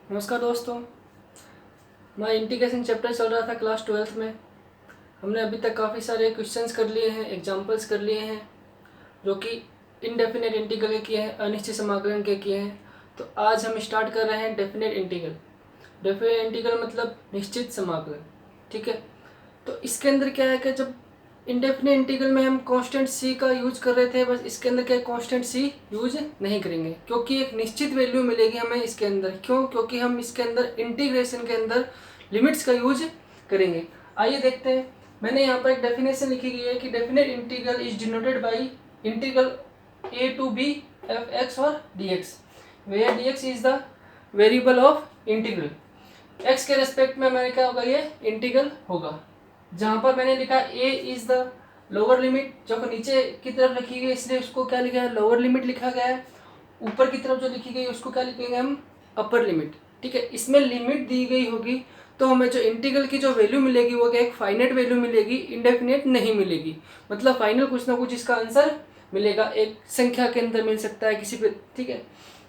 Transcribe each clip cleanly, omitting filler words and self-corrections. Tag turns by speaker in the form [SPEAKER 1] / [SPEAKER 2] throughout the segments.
[SPEAKER 1] नमस्कार दोस्तों। हमारा इंटीग्रेशन चैप्टर चल रहा था क्लास 12th में। हमने अभी तक काफ़ी सारे क्वेश्चंस कर लिए हैं, एग्जांपल्स कर लिए हैं, जो कि इनडेफिनेट इंटीग्रल के किए हैं, अनिश्चित समाकलन के किए हैं। तो आज हम स्टार्ट कर रहे हैं डेफिनेट इंटीग्रल। डेफिनेट इंटीग्रल मतलब निश्चित समाकलन, ठीक है। तो इसके अंदर क्या है कि जब इंडेफिनेट इंटीग्रल में हम कांस्टेंट सी का यूज कर रहे थे, बस इसके अंदर क्या कांस्टेंट सी यूज नहीं करेंगे, क्योंकि एक निश्चित वैल्यू मिलेगी हमें इसके अंदर। क्यों? क्योंकि हम इसके अंदर इंटीग्रेशन के अंदर लिमिट्स का यूज करेंगे। आइए देखते हैं। मैंने यहाँ पर एक डेफिनेशन लिखी गई है कि definite integral is denoted by integral a to b f x और dx, where dx is the variable of integral. x के रेस्पेक्ट में हमारे क्या होगा, ये इंटीग्रल होगा। जहाँ पर मैंने लिखा a is the lower limit, जो नीचे की तरफ लिखी गई इसलिए उसको क्या लिखा है, लोअर लिमिट लिखा गया है। ऊपर की तरफ जो लिखी गई उसको क्या लिखेंगे हम, अपर लिमिट, ठीक है। इसमें लिमिट दी गई होगी तो हमें जो इंटीग्रल की जो वैल्यू मिलेगी वो क्या एक फाइनाइट वैल्यू मिलेगी, इंडेफिनेट नहीं मिलेगी। मतलब फाइनल कुछ ना कुछ इसका आंसर मिलेगा, एक संख्या के अंदर मिल सकता है किसी पे, ठीक है।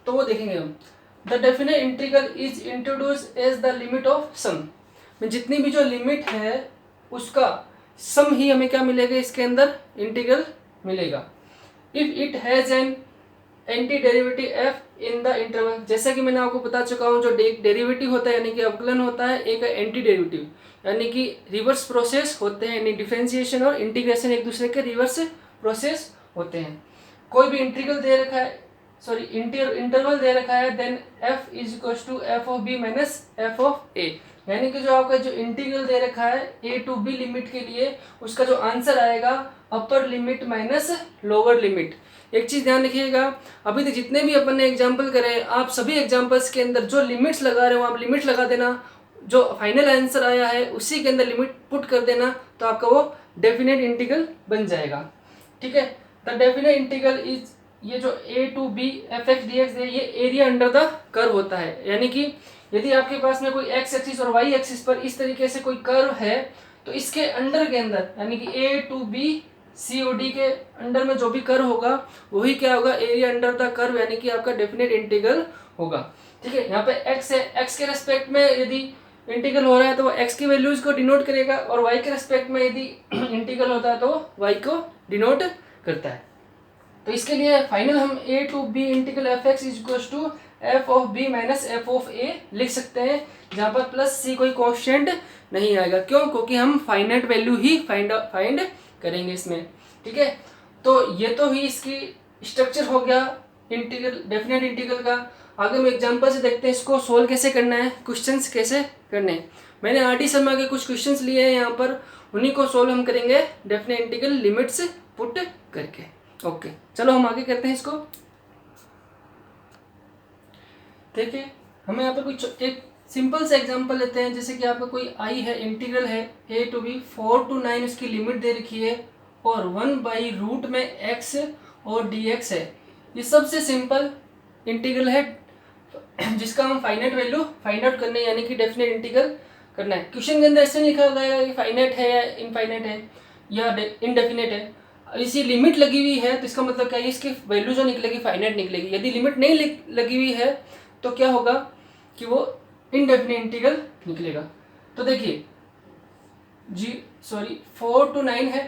[SPEAKER 1] तो वो देखेंगे हम। The definite integral is introduce as the limit of sum, जितनी भी जो लिमिट है उसका सम ही हमें क्या मिलेगा, इसके अंदर इंटीग्रल मिलेगा। If it has an anti derivative F in the interval, जैसा कि मैंने आपको बता चुका हूँ, जो डेरिवेटिव होता है यानी कि अवकलन होता है, एक एंटी डेरिवेटिव यानी कि रिवर्स प्रोसेस होते हैं, यानी डिफरेंशिएशन और इंटीग्रेशन एक दूसरे के रिवर्स प्रोसेस होते हैं। कोई भी इंटीग्रल दे रखा है, सॉरी इंटरवल दे रखा है, then F is equal to F of B minus F of A, यानी कि जो आपका जो इंटीग्रल दे रखा है ए टू बी लिमिट के लिए, उसका जो आंसर आएगा upper limit minus lower limit. एक चीज ध्यान रखिएगा, अभी तक जितने भी अपन ने एग्जांपल करे, आप सभी एग्जांपल्स के अंदर जो लिमिट्स लगा रहे हो आप लिमिट लगा देना, जो फाइनल आंसर आया है उसी के अंदर लिमिट पुट कर देना, तो आपका वो डेफिनेट इंटीग्रल बन जाएगा, ठीक है। द डेफिनेट इंटीग्रल इज, ये जो a to b f x d x है, ये एरिया अंडर द कर्व होता है। यानी कि यदि आपके पास में कोई एक्स एक्सिस और वाई एक्सिस पर इस तरीके से कोई कर्व है, तो इसके अंडर के अंदर यानी कि A to B C O D के अंडर में जो भी कर्व होगा वही क्या होगा, एरिया अंडर द कर्व, यानी कि आपका डेफिनेट इंटीग्रल होगा, ठीक है। यहाँ पे एक्स है, एक्स के रेस्पेक्ट में यदि इंटीग्रल हो रहा है तो वो एक्स की वैल्यूज को डिनोट करेगा, और वाई के रेस्पेक्ट में यदि इंटीग्रल होता है तो वाई को डिनोट करता है। तो इसके लिए फाइनल हम a to B integral F x is equal to F of B minus F of A लिख सकते हैं, जहाँ पर प्लस सी कोई कॉन्स्टेंट नहीं आएगा। क्यों? क्योंकि हम फाइनाइट वैल्यू ही फाइंड करेंगे इसमें, ठीक है। तो ये तो ही इसकी स्ट्रक्चर हो गया इंटीग्रल, डेफिनेट इंटीग्रल का। आगे हम एग्जांपल से देखते हैं इसको सोल्व कैसे करना है, क्वेश्चंस कैसे करने हैं। मैंने आर डी शर्मा के कुछ क्वेश्चंस लिए हैं यहाँ पर, उन्हीं को सोल्व हम करेंगे डेफिनेट इंटीग्रल लिमिट्स पुट करके। ओके, चलो हम आगे करते हैं इसको। देखिए हमें यहाँ पर कुछ एक सिंपल सा एग्जांपल लेते हैं। जैसे कि आपका कोई आई है, इंटीग्रल है a टू बी 4 to 9 उसकी लिमिट दे रखी है, और 1/रूट में x और dx है। ये सबसे सिंपल इंटीग्रल है जिसका हम फाइनाइट वैल्यू फाइंड आउट करने यानी कि डेफिनेट इंटीग्रल करना है। क्वेश्चन के अंदर ऐसे लिखा गया कि फाइनाइट है या इनफाइनाइट है या इनडेफिनेट है। इसी लिमिट लगी हुई है तो इसका मतलब क्या है, इसकी वैल्यू जो निकलेगी फाइनाइट निकलेगी। यदि लिमिट नहीं लगी हुई है तो क्या होगा कि वो इनडेफिनेट इंटीग्रल निकलेगा। तो देखिए 4 to 9 है,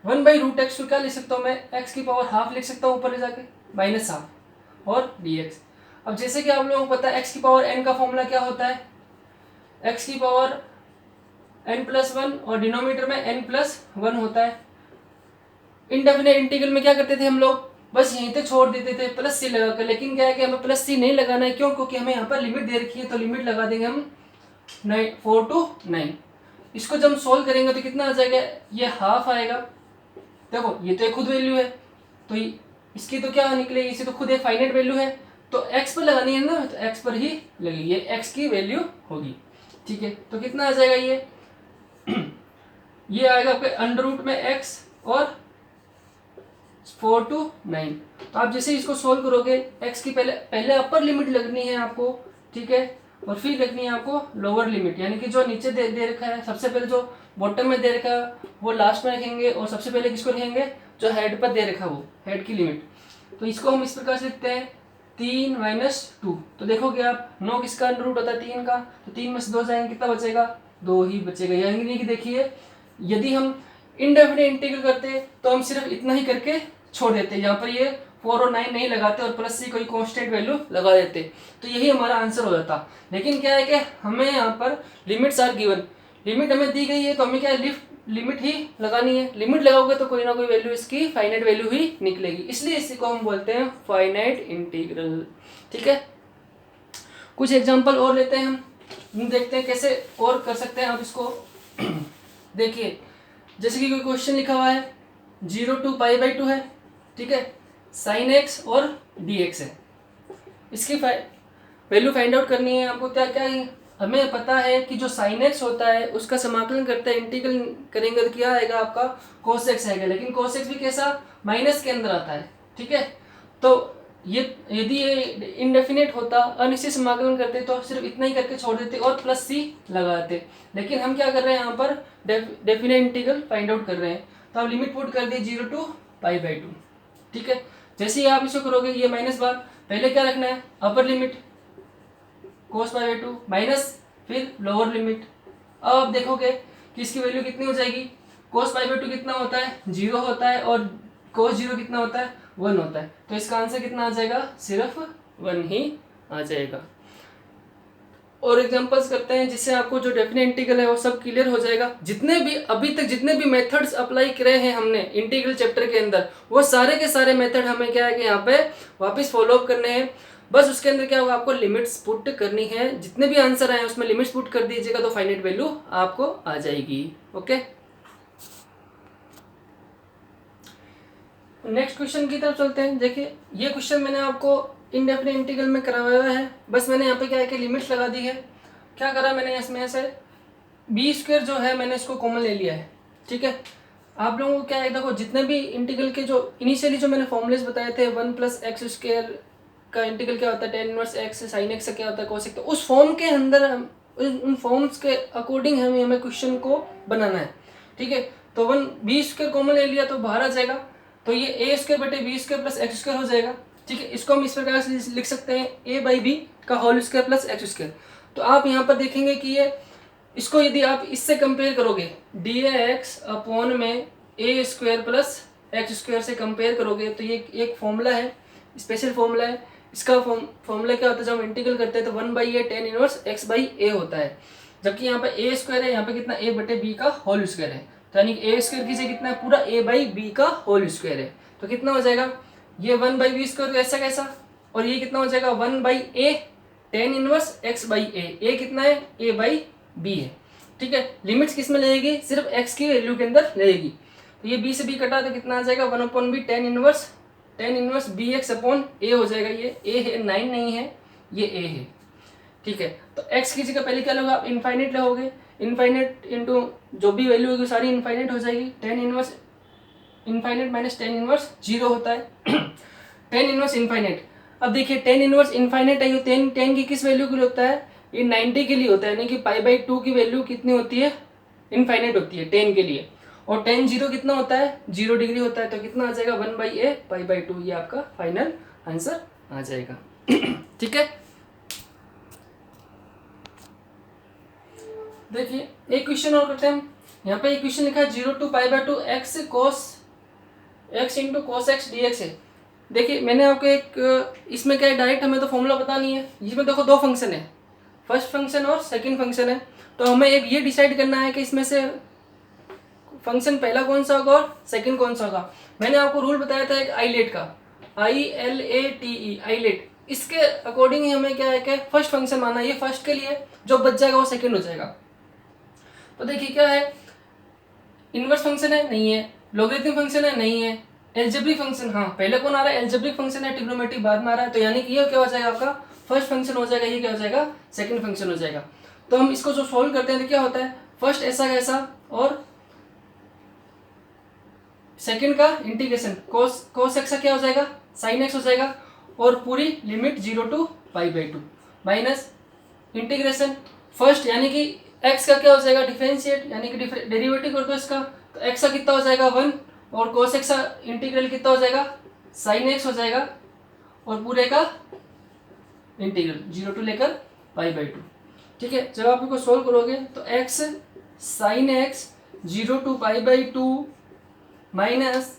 [SPEAKER 1] 1/√x को क्या लिख सकता हूँ मैं, x की पावर हाफ लिख सकता हूँ ऊपर ले जाके, माइनस हाफ और dx। अब जैसे कि आप लोगों को पता है x की पावर n का फॉर्मूला क्या होता है, x की पावर n+1 और डिनोमिनेटर में n+1 होता है। इनडेफिनेट इंटीग्रल में क्या करते थे हम लोग, बस यहीं पे छोड़ देते थे प्लस सी लगाकर, लेकिन क्या है कि हमें प्लस सी नहीं लगाना है। क्यों? क्योंकि हमें यहाँ पर लिमिट दे रखी है, तो लिमिट लगा देंगे हम 4 to 9। इसको जब हम सोल्व करेंगे तो कितना आ जाएगा, ये हाफ आएगा। देखो ये तो एक खुद वैल्यू है, तो इसकी तो क्या निकलेगी, इसी तो खुद एक फाइनाइट वैल्यू है, तो x पर लगानी है ना, तो x पर ही लगेगी, ये x की वैल्यू होगी, ठीक है। तो कितना आ जाएगा ये आएगा आपके अंडर रूट में x और 4 to 9। तो आप जैसे इसको सोल्व करोगे, x की पहले अपर लिमिट लगनी है आपको, ठीक है, और फिर लगनी है आपको लोअर लिमिट, यानी कि जो नीचे दे रखा है सबसे पहले जो बॉटम में दे रखा है वो लास्ट में रखेंगे, और सबसे पहले किसको रखेंगे, जो हेड पर दे रखा है वो हेड की लिमिट। तो इसको हम इस प्रकार से लिखते हैं 3 माइनस 2, तो देखोगे आप 9 किसका अंडर रूट होता है 3 का, तो 3 में से 2 जाएंगे, कितना बचेगा 2 ही बचेगा। यानी कि देखिए यदि हम इनडेफिनेट इंटीग्रल करते तो हम सिर्फ इतना ही करके छोड़ देते, यहाँ पर ये 4 और 9 नहीं लगाते और प्लस से कोई कांस्टेंट वैल्यू लगा देते, तो यही हमारा आंसर हो जाता। लेकिन क्या है कि हमें यहाँ पर लिमिट्स आर गिवन, लिमिट हमें दी गई है तो हमें क्या है लिमिट ही लगानी है। लिमिट लगाओगे तो कोई ना कोई वैल्यू इसकी फाइनाइट वैल्यू ही निकलेगी, इसलिए इसी को हम बोलते हैं फाइनाइट इंटीग्रल। ठीक है, कुछ एग्जांपल और लेते हैं हम देखते हैं कैसे और कर सकते हैं आप इसको। देखिए जैसे कि कोई क्वेश्चन लिखा हुआ है 0 to π/2 है, ठीक है, sin x और dx है, इसकी वैल्यू फाइंड आउट करनी है आपको। क्या क्या है, हमें पता है कि जो sin x होता है उसका समाकलन करते हैं इंटीग्रल करेंगे तो क्या आएगा आपका cos x आएगा, लेकिन cos x भी कैसा माइनस के अंदर आता है। ठीक है, तो ये यदि ये इनडेफिनेट होता अनिश्चित समाकलन करते तो सिर्फ इतना ही करके छोड़ देते और प्लस सी लगाते, लेकिन हम क्या कर रहे हैं यहाँ पर डेफिनेट इंटीग्रल फाइंड आउट कर रहे हैं, तो आप लिमिट पुट कर दिए 0 to π/2। ठीक है, जैसे ही आप इसको करोगे ये माइनस बार, पहले क्या रखना है अपर लिमिट cos π/2 माइनस फिर लोअर लिमिट। अब आप देखोगे कि इसकी वैल्यू कितनी हो जाएगी, cos π/2 कितना होता है 0 होता है और cos 0 कितना होता है 1 होता है, तो इसका आंसर कितना आ जाएगा सिर्फ 1 ही आ जाएगा। और एग्जांपल्स करते हैं जिससे आपको जो डेफिनेट इंटीग्रल है वो सब क्लियर हो जाएगा। जितने भी अभी तक जितने भी मेथड्स अप्लाई करे हैं हमने इंटीग्रल चैप्टर के अंदर, वो सारे के सारे मेथड हमें क्या है कि यहाँ पे वापस फॉलो अप करने हैं। बस उसके अंदर क्या होगा, आपको लिमिट्स पुट करनी है, जितने भी आंसर आए उसमें लिमिट्स पुट कर दीजिएगा तो फाइनाइट वैल्यू आपको आ जाएगी। ओके, नेक्स्ट क्वेश्चन की तरफ चलते हैं। देखिए ये क्वेश्चन मैंने आपको इनडेफिनेट इंटीग्रल में करवाया है, बस मैंने यहाँ पे क्या है कि लिमिट्स लगा दी है। क्या करा मैंने इसमें से b² जो है मैंने इसको कॉमन ले लिया है। ठीक है, आप लोगों को क्या है देखो जितने भी इंटीग्रल के जो इनिशियली जो मैंने फॉर्मूलेस बताए थे 1 + x² का इंटीग्रल क्या होता है tan inverse x sin x क्या होता है cos x, तो उस फॉर्म के अंदर उन फॉर्म्स के अकॉर्डिंग हमें क्वेश्चन को बनाना है। ठीक है, तो 1 b² कॉमन ले लिया तो बाहर आ जाएगा, तो ये a² बटे b² + x² हो जाएगा। ठीक है, इसको हम इस प्रकार से लिख सकते हैं a/b का होल स्क्वायर प्लस x²। तो आप यहाँ पर देखेंगे कि ये इसको यदि आप इससे कंपेयर करोगे dx अपॉन में a² प्लस x² से कंपेयर करोगे तो ये एक फॉर्मूला है, स्पेशल फॉर्मूला है। इसका फॉर्मूला क्या होता है, जब हम इंटीग्रल करते हैं तो 1/a tan इनवर्स x/a होता है, जबकि यहाँ पे a² है, यहाँ पे कितना a/b का होल स्क्वायर है, तो यानी कि a² की जगह कितना है पूरा a/b का होल स्क्वायर है, तो कितना हो जाएगा ये 1/b² तो ऐसा कैसा, और ये कितना हो जाएगा 1/a tan inverse x/a, a कितना है a/b है। ठीक है, लिमिट्स किस में लगेगी, सिर्फ x की वैल्यू के अंदर लगेगी, तो ये b से b कटा तो कितना आ जाएगा 1/b tan inverse bx upon a हो जाएगा। ये a है 9 नहीं है, ये a है। ठीक है, तो x की जगह पहले क्या लोगे आप इनफाइनाइट लोगे, इनफाइनाइट इंटू जो भी वैल्यू होगी सारी इनफाइनाइट हो जाएगी। tan inverse infinite minus tan inverse 0 होता है। tan इनवर्स इनफाइनाइट, अब देखिए tan इनवर्स इनफाइनाइट है, tan की किस वैल्यू के लिए होता है, ये 90 के लिए होता है, यानी कि π/2 की वैल्यू कितनी होती है इनफाइनाइट होती है tan के लिए, और tan 0 कितना होता है 0 डिग्री होता है, तो कितना आ जाएगा 1/a π/2, ये आपका फाइनल आंसर आ जाएगा। ठीक है, देखिए एक क्वेश्चन और करते हैं हम। यहाँ पे एक क्वेश्चन लिखा है 0 to π/2 x cos x dx है। देखिए मैंने आपको एक इसमें क्या है, डायरेक्ट हमें तो फॉर्मूला पता नहीं है, इसमें देखो दो फंक्शन है, फर्स्ट फंक्शन और सेकंड फंक्शन है, तो हमें एक ये डिसाइड करना है कि इसमें से फंक्शन पहला कौन सा होगा और सेकंड कौन सा होगा। मैंने आपको रूल बताया था एक आईलेट का, ILATE आईलेट, इसके अकॉर्डिंग ही हमें क्या है कि फर्स्ट फंक्शन माना, ये फर्स्ट के लिए जो बच जाएगा वो सेकंड हो जाएगा। तो देखिए क्या है, इनवर्स फंक्शन है नहीं है, लॉगरिथम फंक्शन है नहीं है, एल्जेब्रिक फंक्शन हाँ पहले कौन आ रहा है एल्जेब्रिक फंक्शन है, ट्रिग्नोमेट्रिक बाद में आ रहा है, तो यानी कि ये क्या हो जाएगा आपका फर्स्ट फंक्शन हो जाएगा, ये क्या हो जाएगा सेकंड फंक्शन हो जाएगा। तो हम इसको जो सॉल्व करते हैं तो क्या होता है, फर्स्ट ऐसा कैसा और सेकंड का इंटीग्रेशन cos x का क्या हो जाएगा sin x हो जाएगा, और पूरी limit 0 to π/2 minus integration first यानी कि x का क्या हो जाएगा डिफरेंशिएट, यानी कि डेरिवेटिव कर दो इसका, तो x का कितना हो जाएगा 1, और cos x का इंटीग्रल कितना हो जाएगा sin x हो जाएगा, और पूरे का इंटीग्रल 0 टू लेकर π/2। ठीक है, जब आप इसको सोल्व करोगे तो x sin x 0 to π/2 minus,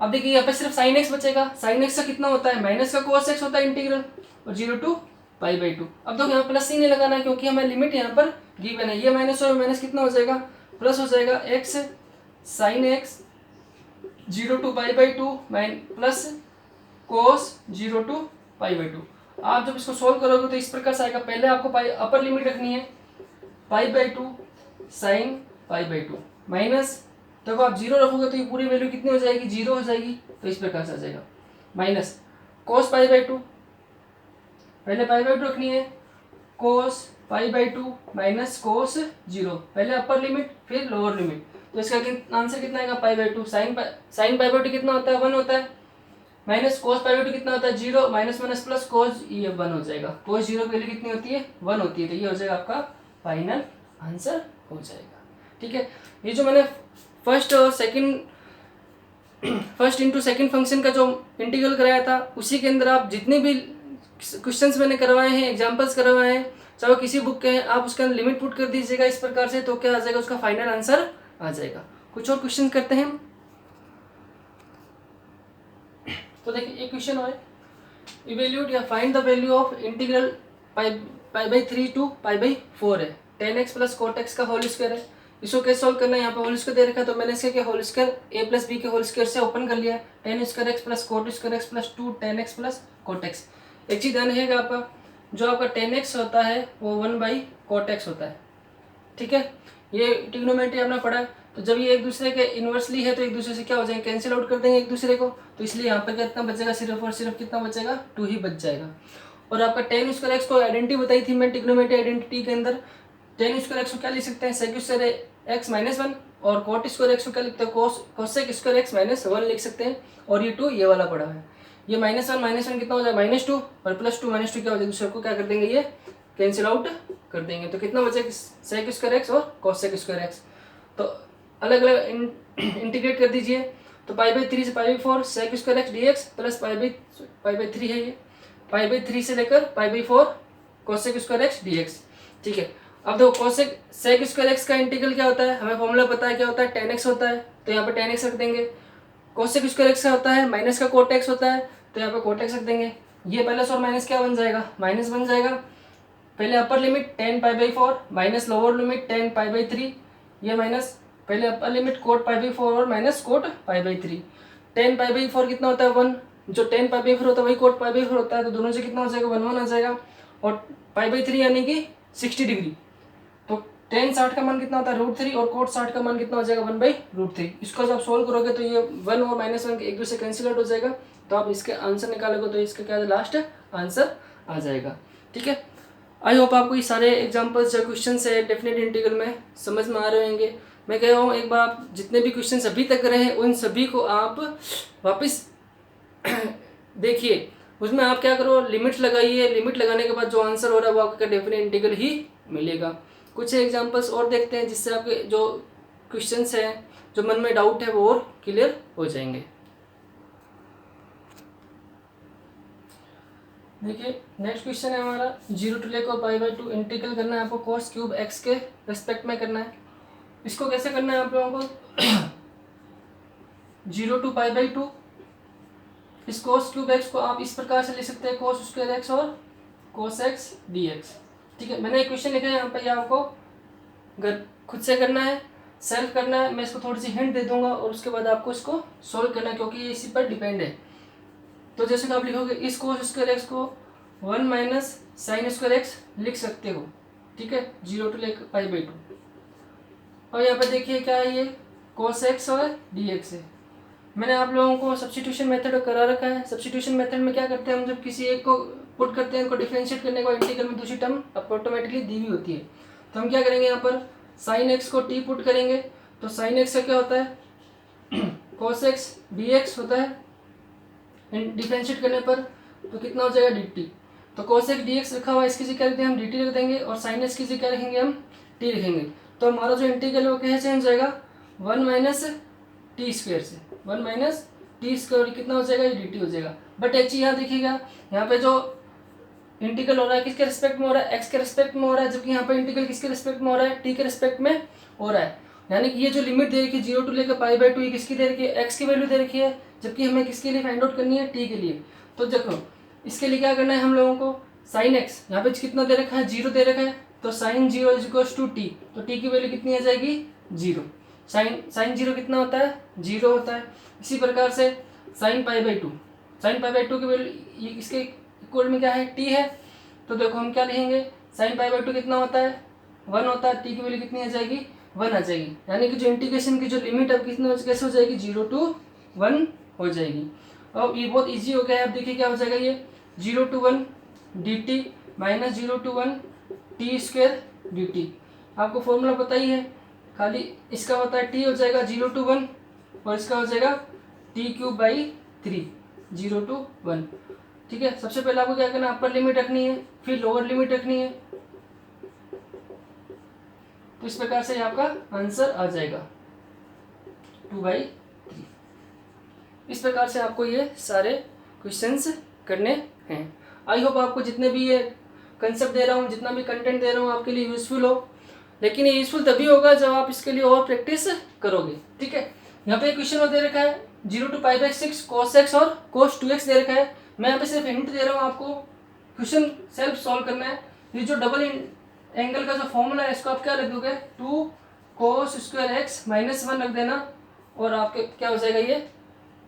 [SPEAKER 1] अब देखिए यहाँ पे सिर्फ sin x बचेगा। sin x का कितना होता है, माइनस का cos x होता है इंटीग्रल, और 0 टू π/2। अब देखो यहाँ प्लस ही नहीं लगाना क्योंकि हमें लिमिट यहाँ पर गिवन है। ये माइनस और माइनस कितना हो जाएगा, प्लस हो जाएगा। x sin x 0 to π/2 plus cos 0 to π/2। आप जब इसको सोल्व करोगे तो इस प्रकार से आएगा। पहले आपको अपर लिमिट रखनी है π/2 sin π/2 माइनस, जब आप 0 रखोगे तो ये पूरी वैल्यू कितनी हो जाएगी, 0 हो जाएगी। तो इस प्रकार से आ जाएगा माइनस cos π/2, पहले π/2 रखनी है, cos π/2 माइनस cos 0, पहले अपर लिमिट फिर लोअर लिमिट। तो इसका आंसर कितना आएगा, π/2 sin π/2 कितना होता है, 1 होता है, माइनस cos π/2 कितना होता है, 0, माइनस माइनस प्लस cos, ये 1 हो जाएगा। cos 0 की वैल्यू कितनी होती है, 1 होती है। तो ये हो जाएगा आपका फाइनल आंसर हो जाएगा। ठीक है, ये जो मैंने फर्स्ट इंटू सेकंड फंक्शन का जो इंटीग्रल कराया था, उसी के अंदर आप जितने भी क्वेश्चंस मैंने करवाए हैं, एग्जांपल्स करवाए हैं, चाहे किसी बुक के हैं, आप उसका लिमिट पुट कर दीजिएगा इस प्रकार से, तो क्या आ जाएगा, उसका फाइनल आंसर आ जाएगा। कुछ और क्वेश्चन करते हैं। तो देखिए एक क्वेश्चन है, इवेल्यूट या find the value of integral π/3 to π/4 है, tan x plus cot x का होल स्क्वायर है। इसको कैसे सॉल्व करना है, यहाँ पे होल स्क्वायर दे रखा है, तो मैंने इसके whole square a plus b के होल स्क्वायर से ओपन कर लिया है। tan square x plus cot square x plus 2 tan x plus cot x। एक चीज़ ध्यान रहेगा आपका, जो आपका tan x होता है वो 1/cot x होता है। ठीक है, ये ट्रिग्नोमेट्री आपने पढ़ा है। तो जब ये एक दूसरे के इन्वर्सली है तो एक दूसरे से क्या हो जाएंगे, कैंसिल आउट कर देंगे एक दूसरे को। तो इसलिए यहाँ पर कितना बचेगा, सिर्फ और सिर्फ कितना बचेगा, 2 ही बच जाएगा। और आपका tan स्क्वायर x को आइडेंटिटी बताई थी मैं ट्रिग्नोमेट्री आइडेंटिटी के अंदर। tan स्क्वायर x को क्या लिख सकते हैं, sec स्क्वायर x माइनस 1, और cot स्क्वायर x को क्या लिखते हैं, cosec स्क्वायर x माइनस 1 लिख सकते हैं। और ये 2 ये वाला पड़ा है, ये -1 कितना हो जाएगा, -2, और +2 -2 क्या हो जाएगा, दूसरे को क्या कर देंगे, ये कैंसिल आउट कर देंगे। तो कितना बचेगा, sec स्क्वायर x और cosec स्क्वायर x। तो अलग अलग इंटीग्रेट कर दीजिए। तो π/3 से π/4 sec square x dx plus π/3 है, ये π/3 से लेकर π/4 cosec स्क्वायर x dx। ठीक है, अब देखो sec स्क्वायर x का इंटीग्रल क्या होता है, हमें फॉर्मूला पता है क्या होता है, tan x होता है, तो यहाँ पे tan x रख देंगे। cosec स्क्वायर x का होता है माइनस का cot x होता है, तो यहाँ पे cot x रख देंगे। ये प्लस और माइनस क्या बन जाएगा, माइनस बन जाएगा। पहले upper limit tan π/4 minus lower limit tan π/3, ये माइनस, पहले अपर लिमिट cot π/4 और माइनस cot π/3। tan π/4 कितना होता है, 1, जो tan π/4 होता है वही cot π/4 होता है, तो दोनों से कितना हो जाएगा, 1 1 आ जाएगा। और π/3 यानी कि 60 डिग्री, तो tan 60 का मान कितना होता है, √3, और cot 60 का मान कितना हो जाएगा, 1/√3। इसको जब सोल्व करोगे तो ये 1 और -1 एक दूसरे कैंसिल आउट हो जाएगा। तो आप इसके आंसर निकालोगे तो इसका क्या लास्ट आंसर आ जाएगा। ठीक है, आई होप आपको ये सारे एग्जाम्पल्स जो क्वेश्चन है डेफिनेट इंटीग्रल में समझ में आ रहे होंगे। मैं कह रहा हूँ एक बार आप जितने भी क्वेश्चन अभी तक रहे हैं उन सभी को आप वापस देखिए, उसमें आप क्या करो, लिमिट लगाइए। लिमिट लगाने के बाद जो आंसर हो रहा है वो आपका डेफिनेट इंटीग्रल ही मिलेगा। कुछ एग्जांपल्स और देखते हैं जिससे आपके जो क्वेश्चंस हैं, जो मन में डाउट है वो और क्लियर हो जाएंगे। देखिए नेक्स्ट क्वेश्चन है हमारा, 0 टू लेकर π/2 इंटीग्रल करना है आपको cos क्यूब x के रेस्पेक्ट में करना है। इसको कैसे करना है आप लोगों को 0 टू π/2, इस cos क्यूब x को आप इस प्रकार से लिख सकते हैं, cos स्क्वायर x और cos x dx। ठीक है, मैंने एक क्वेश्चन लिखा है यहाँ पे, आपको खुद से करना है, सेल्फ करना है। मैं इसको थोड़ी सी हिंट दे दूंगा और उसके बाद आपको इसको सोल्व करना है, क्योंकि ये इसी पर डिपेंड है। तो जैसे कि आप लिखोगे, इस cos स्क्वायर x को 1 माइनस साइन स्क्वायर x लिख सकते हो। ठीक है, 0 टू लेकर π/2। और यहाँ पे देखिए क्या है, ये cos x और dx है। मैंने आप लोगों को सब्स्टिट्यूशन मेथड करा रखा है। सब्स्टिट्यूशन मेथड में क्या करते हैं हम, जब किसी एक को पुट करते हैं, उनको डिफरेंशिएट करने को इंटीग्रल में दूसरी टर्म ऑटोमेटिकली दी हुई होती है। तो हम क्या करेंगे, यहाँ पर साइन x को t पुट करेंगे, तो साइन x का क्या होता है cos x dx होता है डिफरेंशिएट करने पर, तो कितना हो जाएगा dt। तो cos x dx रखा हुआ है, इसकी जगह हम dt रख देंगे, और साइन x की जगह रखेंगे हम t रखेंगे। तो हमारा जो इंटीग्रल वो कैसे चेंज हो जाएगा, 1 माइनस टी स्क्वायर से 1 माइनस टी स्क्वायर कितना हो जाएगा, ये dt हो जाएगा। बट एक चीज़ यहाँ देखिएगा, यहाँ पे जो इंटीग्रल हो रहा है किसके रिस्पेक्ट में हो रहा है, एक्स के रिस्पेक्ट में हो रहा है, जबकि यहाँ पर इंटीग्रल किसके रिस्पेक्ट में हो रहा है, टी के रिस्पेक्ट में हो रहा है। यानी कि ये जो लिमिट दे रखी है 0 टू लेकर π/2 ये किसकी दे रखी है, एक्स की वैल्यू दे रखी है, जबकि हमें किसके लिए फाइंड आउट करनी है, टी के लिए। तो देखो इसके लिए क्या करना है हम लोगों को, साइन एक्स यहाँ पे कितना दे रखा है, 0 दे रखा है, तो sine 0 is equals to t, तो टी की वैल्यू कितनी आ जाएगी, 0। साइन 0 कितना होता है, 0 होता है। इसी प्रकार से साइन π/2, साइन π/2 की वैल्यू इसके इक्वल में क्या है, टी है, तो देखो हम क्या लिखेंगे, साइन π/2 कितना होता है, 1 होता है, टी की वैल्यू कितनी आ जाएगी, 1 आ जाएगी। यानी कि जो इंटीग्रेशन की जो लिमिट अब कितनी कैसे हो जाएगी, 0 टू 1 हो जाएगी। अब ये बहुत इजी हो गया है। अब देखिए क्या हो जाएगा, ये 0 to 1 dt minus 0 to 1 t² dt। आपको फॉर्मूला पता ही है, खाली इसका होता है t हो जाएगा 0 टू 1 और इसका हो जाएगा t³/3 0 टू 1। ठीक है, सबसे पहले आपको क्या करना है, अपर लिमिट रखनी है, फिर लोअर लिमिट रखनी है, तो इस प्रकार से आपका आंसर आ जाएगा 2/3। इस प्रकार से आपको ये सारे क्वेश्चंस करने हैं। आई होप आपको जितने भी ये कंसेप्ट दे रहा हूँ, जितना भी कंटेंट दे रहा हूँ आपके लिए यूजफुल हो, लेकिन ये यूजफुल तभी होगा जब आप इसके लिए और प्रैक्टिस करोगे। ठीक है, यहाँ पे क्वेश्चन दे रखा है 0 टू π/6 cos x और cos 2x दे रखा है। मैं यहाँ पे सिर्फ हिंट दे रहा हूँ, आपको क्वेश्चन सेल्फ सॉल्व करना है। ये जो डबल एंगल का जो फॉर्मूला है इसको आप क्या रख दोगे, 2 cos² x - 1 रख देना और आपके क्या हो जाएगा, ये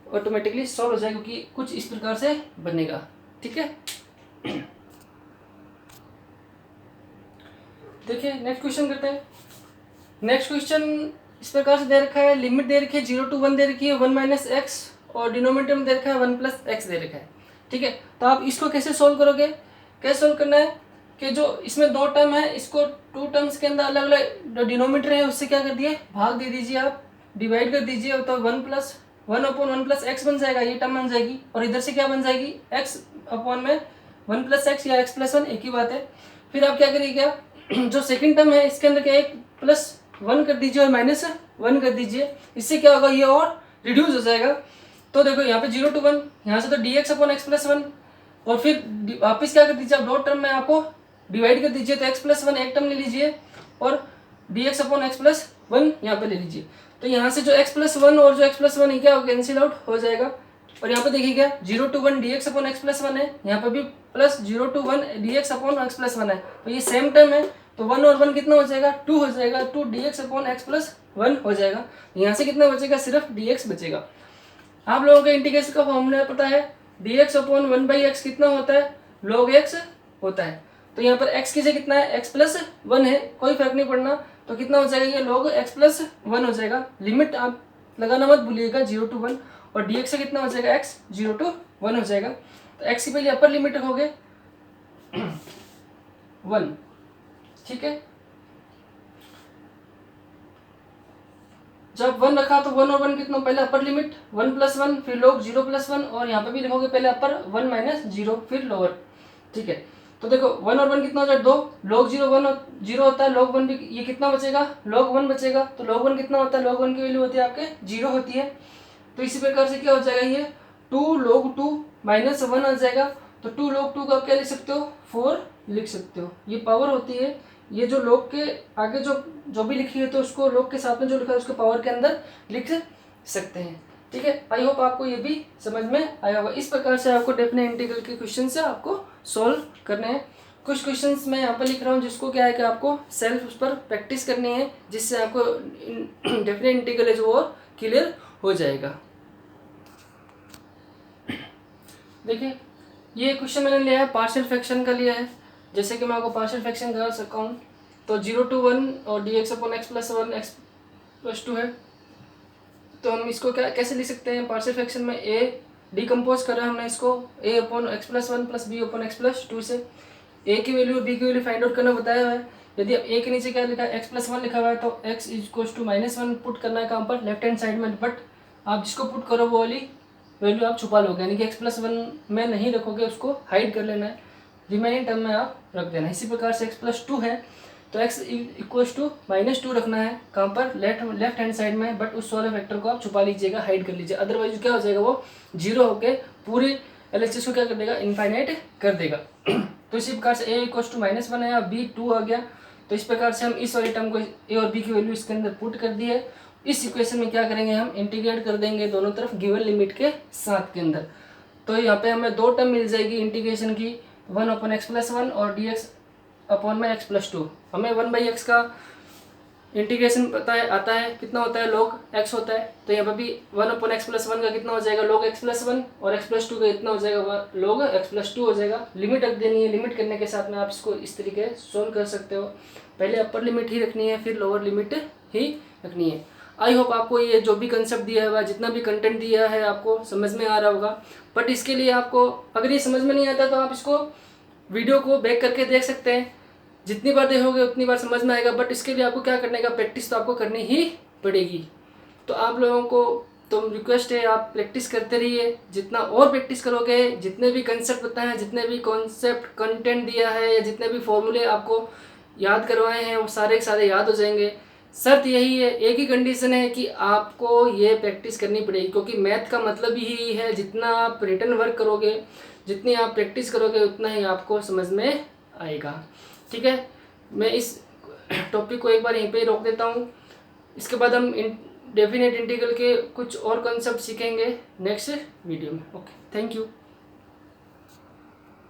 [SPEAKER 1] ऑटोमेटिकली सॉल्व हो जाएगा, क्योंकि कुछ इस प्रकार से बनेगा। ठीक है, देखिए नेक्स्ट क्वेश्चन करते हैं। नेक्स्ट क्वेश्चन इस प्रकार से दे रखा है, लिमिट दे रखी है 0 टू 1 दे रखी है 1 - x और डिनोमिनेटर में दे रखा है 1 + x दे रखा है। ठीक है, तो आप इसको कैसे सॉल्व करोगे, कैसे सॉल्व करना है कि जो इसमें 2 टर्म है इसको 2 टर्म्स के अंदर अलग अलग जो डिनोमिनेटर है उससे क्या कर दिए, भाग दे दीजिए, आप डिवाइड कर दीजिए, तो 1/1 + x बन जाएगा, ये टर्म बन जाएगी, और इधर से क्या बन जाएगी, x/1 में 1 + x या x+1 एक ही बात है। फिर आप क्या करिएगा, जो सेकंड टर्म है इसके अंदर क्या 1 कर दीजिए और -1 कर दीजिए, इससे क्या होगा, ये और रिड्यूस हो जाएगा। तो देखो यहाँ पे 0 टू 1, यहाँ से तो dx/x+1, और फिर वापस क्या कर दीजिए, आप 2 टर्म में आपको डिवाइड कर दीजिए, तो x+1 एक टर्म ले लीजिए और dx/x+1 यहाँ पे ले लीजिए। तो यहाँ से जो x+1 और जो x+1 है क्या कैंसिल आउट हो जाएगा, और यहाँ पे देखिएगा 0 टू 1 dx/x+1 है, यहाँ पे भी प्लस 0 टू 1 dx/x+1 है, तो ये सेम टर्म है, तो 1 और 1 कितना हो जाएगा, 2 हो जाएगा, 2 dx/x+1 हो जाएगा। यहाँ से कितना बचेगा, सिर्फ dx बचेगा। आप लोगों को इंटीग्रेशन का फॉर्मूला पता है, dx/1/x कितना होता है, log x होता है, तो यहाँ पर x की जगह कितना है, x+1 है, कोई फर्क नहीं पड़ना, तो कितना हो जाएगा, ये log x+1 हो जाएगा। लिमिट आप लगाना मत भूलिएगा 0 टू 1, और dx से कितना हो जाएगा, x 0 टू 1 हो जाएगा। तो x की पहले अपर लिमिट रखोगे 1। ठीक है, जब 1 रखा तो 1 और 1 कितना, पहले अपर लिमिट 1 + 1, फिर log 0 + 1, और यहाँ पे भी लिखोगे पहले अपर 1 - 0 फिर लोअर। ठीक है, तो देखो 1 और 1 कितना हो जाए, 2, log 0 0 होता है, log 1 भी ये कितना बचेगा, log 1 बचेगा, तो log 1 कितना होता है, log 1 की वैल्यू होती है आपके 0 होती है। तो इसी प्रकार से क्या हो जाएगा, ये 2 log 2 - 1 आ जाएगा, तो 2 log 2 का आप क्या लिख सकते हो, 4 लिख सकते हो। ये पावर होती है, ये जो log के आगे जो भी लिखी है तो उसको log के साथ में जो लिखा है उसको पावर के अंदर लिख सकते हैं। ठीक है, आई होप आपको ये भी समझ में आया होगा। इस प्रकार से आपको डेफिनेट इंटीग्रल के क्वेश्चन से आपको सॉल्व करने हैं। कुछ क्वेश्चंस मैं यहाँ पर लिख रहा हूँ जिसको क्या है कि आपको सेल्फ उस पर प्रैक्टिस करनी है, जिससे आपको डेफिनेट इंटीग्रल जो वो क्लियर हो जाएगा। देखिए ये क्वेश्चन मैंने लिया है, पार्शियल फ्रैक्शन का लिया है। जैसे कि मैं आपको पार्शियल फ्रैक्शन करा सकता हूँ, तो 0 टू 1 और dx/x+1 x+2 है, तो हम इसको क्या कैसे लिख सकते हैं, पार्शियल फ्रैक्शन में a डिकम्पोज करा हमने इसको a/x+1 + b/x+2 से। a की वैल्यू b की वैल्यू फाइंड आउट करना बताया हुआ है। यदि आप a के नीचे क्या लिखा है, x+1 लिखा हुआ है, तो x = -1 पुट करना है कहाँ पर, लेफ्ट हैंड साइड में, बट आप जिसको पुट करो वो वाली वैल्यू आप छुपा लोगे, यानी कि x+1 में नहीं रखोगे, उसको हाइड कर लेना है, रिमेनिंग टर्म में आप रख देना। इसी प्रकार से x+2 है तो x = -2 रखना है कहाँ पर, लेफ्ट हैंड साइड में, बट उस वाले फैक्टर को आप छुपा लीजिएगा, हाइड कर लीजिए, अदरवाइज क्या हो जाएगा, वो 0 होके पूरी LHS को क्या कर देगा, इनफाइनाइट कर देगा। तो इसी प्रकार से a इक्वल्स टू -1 आया, b 2 आ गया। तो इस प्रकार से हम इस वाली टर्म को a और b की वैल्यू इसके अंदर पुट कर दी है। इस इक्वेशन में क्या करेंगे, हम इंटीग्रेट कर देंगे दोनों तरफ गिवन लिमिट के साथ के अंदर। तो यहाँ पे हमें दो टर्म मिल जाएगी इंटीग्रेशन की, 1/x+1 और dx/x+2। हमें 1/x का इंटीग्रेशन पता है, आता है कितना होता है, log x होता है। तो यहाँ पर भी 1/x+1 का कितना हो जाएगा, log x+1, और x+2 का इतना हो जाएगा, log x+2 हो जाएगा। लिमिट रख देनी है, लिमिट करने के साथ में आप इसको इस तरीके सोल्व कर सकते हो। पहले अपर लिमिट ही रखनी है, फिर लोअर लिमिट ही रखनी है। आई होप आपको ये जो भी कंसेप्ट दिया है, जितना भी कंटेंट दिया है, आपको समझ में आ रहा होगा। बट इसके लिए आपको, अगर ये समझ में नहीं आता तो आप इसको वीडियो को बैक करके देख सकते हैं। जितनी बार देखोगे उतनी बार समझ में आएगा। बट इसके लिए आपको क्या करने का, प्रैक्टिस तो आपको करनी ही पड़ेगी। तो आप लोगों को तो रिक्वेस्ट है, आप प्रैक्टिस करते रहिए। जितना और प्रैक्टिस करोगे, जितने भी कंसेप्ट बताए हैं, जितने भी कॉन्सेप्ट कंटेंट दिया है, या जितने भी फॉर्मूले आपको याद करवाए हैं, वो सारे के सारे याद हो जाएंगे। शर्त यही है, एक ही कंडीशन है कि आपको ये प्रैक्टिस करनी पड़ेगी, क्योंकि मैथ का मतलब ही है, जितना आप रिटन वर्क करोगे, जितनी आप प्रैक्टिस करोगे, उतना ही आपको समझ में आएगा। ठीक है, मैं इस टॉपिक को एक बार यहीं पे रोक देता हूँ। इसके बाद हम डेफिनेट इंटीग्रल के कुछ और कॉन्सेप्ट सीखेंगे नेक्स्ट वीडियो में। Okay, thank you.